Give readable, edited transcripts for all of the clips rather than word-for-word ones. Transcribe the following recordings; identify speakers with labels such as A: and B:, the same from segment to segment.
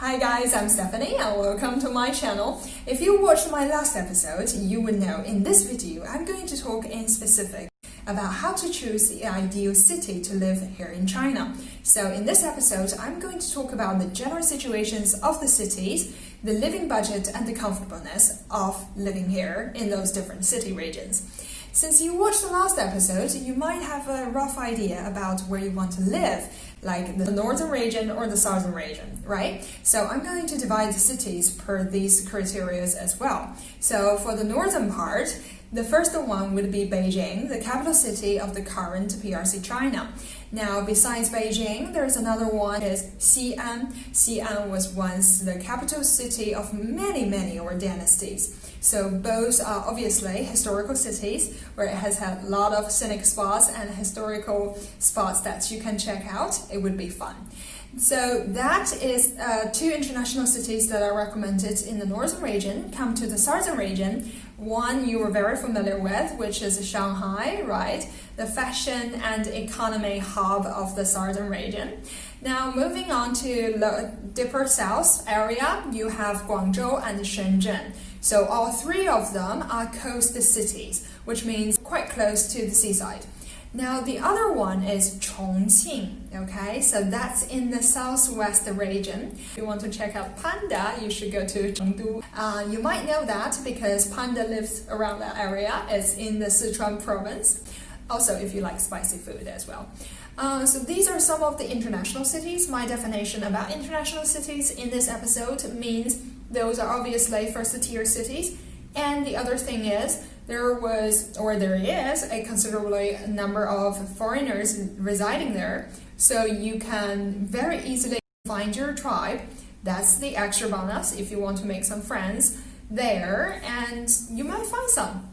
A: Hi guys, I'm Stephanie and welcome to my channel. If you watched my last episode, you would know in this video I'm going to talk in specific about how to choose the ideal city to live here in China. So in this episode, I'm going to talk about the general situations of the cities, the living budget and the comfortableness of living here in those different city regions. Since you watched the last episode, you might have a rough idea about where you want to live, like the northern region or the southern region, right? So I'm going to divide the cities per these criteria as well. So for the northern part, the first one would be Beijing, the capital city of the current PRC China. Now, besides Beijing, there's another one is Xi'an. Xi'an was once the capital city of many or dynasties. So both are obviously historical cities where it has had a lot of scenic spots and historical spots that you can check out. It would be fun. So that is two international cities that are recommended in the northern region. Come to the southern region. One you are very familiar with, which is Shanghai, right? The fashion and economy hub of the southern region. Now, moving on to the deeper south area, you have Guangzhou and Shenzhen. So all three of them are coast cities, which means quite close to the seaside. Now, the other one is Chongqing, okay? So that's in the southwest region. If you want to check out panda, you should go to Chengdu. You might know that because panda lives around that area. It's in the Sichuan province. Also, if you like spicy food as well. So these are some of the international cities. My definition about international cities in this episode means those are obviously first-tier cities. And the other thing is, there is a considerably number of foreigners residing there, so you can very easily find your tribe. That's the extra bonus if you want to make some friends there, and you might find some.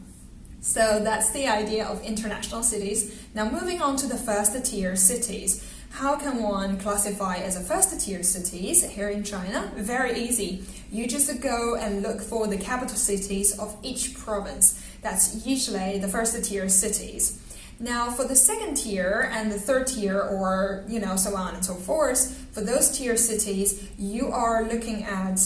A: So that's the idea of international cities. Now moving on to the first-tier cities. How can one classify as a first-tier cities here in China? Very easy. You just go and look for the capital cities of each province. That's usually the first-tier cities. Now, for the second tier and the third tier, or so on and so forth, for those tier cities, you are looking at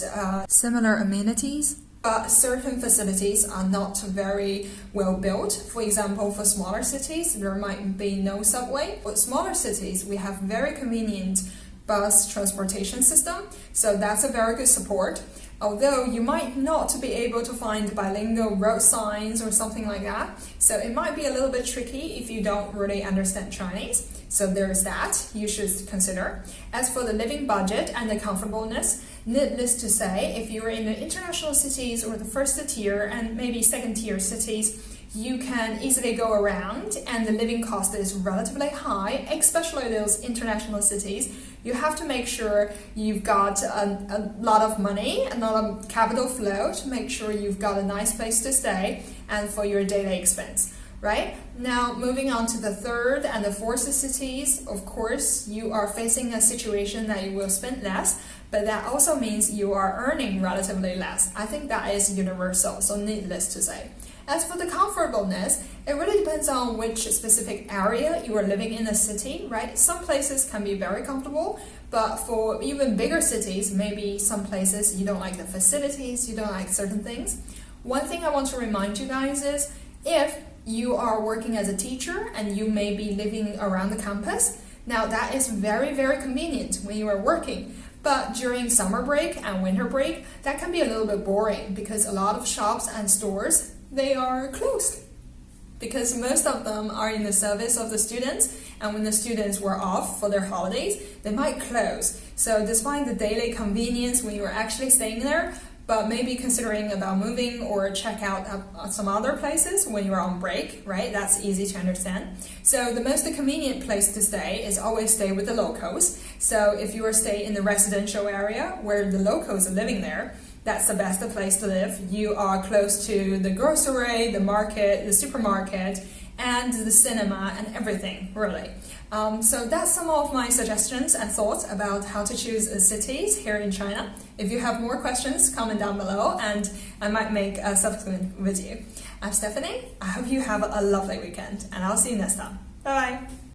A: similar amenities. But certain facilities are not very well built. For example, for smaller cities, there might be no subway. For smaller cities, we have very convenient bus transportation system, so that's a very good support. Although you might not be able to find bilingual road signs or something like that, so it might be a little bit tricky if you don't really understand Chinese. So there's that you should consider. As for the living budget and the comfortableness, needless to say, if you're in the international cities or the first tier and maybe second tier cities, you can easily go around and the living cost is relatively high, especially those international cities. You have to make sure you've got a lot of money, a lot of capital flow to make sure you've got a nice place to stay and for your daily expense. Right? Now, moving on to the third and the fourth cities, of course, you are facing a situation that you will spend less, but that also means you are earning relatively less. I think that is universal, so needless to say. As for the comfortableness, it really depends on which specific area you are living in the city, right? Some places can be very comfortable, but for even bigger cities, maybe some places you don't like the facilities, you don't like certain things. One thing I want to remind you guys is, if you are working as a teacher and you may be living around the campus, now that is very convenient when you are working. But during summer break and winter break, that can be a little bit boring because a lot of shops and stores, they are closed because most of them are in the service of the students, and when the students were off for their holidays, they might close. So despite the daily convenience when you're actually staying there, but maybe considering about moving or check out some other places when you're on break, right? That's easy to understand. So the most convenient place to stay is always stay with the locals. So if you are staying in the residential area where the locals are living there, that's the best place to live. You are close to the grocery, the market, the supermarket, and the cinema and everything, really. So that's some of my suggestions and thoughts about how to choose cities here in China. If you have more questions, comment down below and I might make a subsequent video. I'm Stephanie. I hope you have a lovely weekend and I'll see you next time. Bye bye.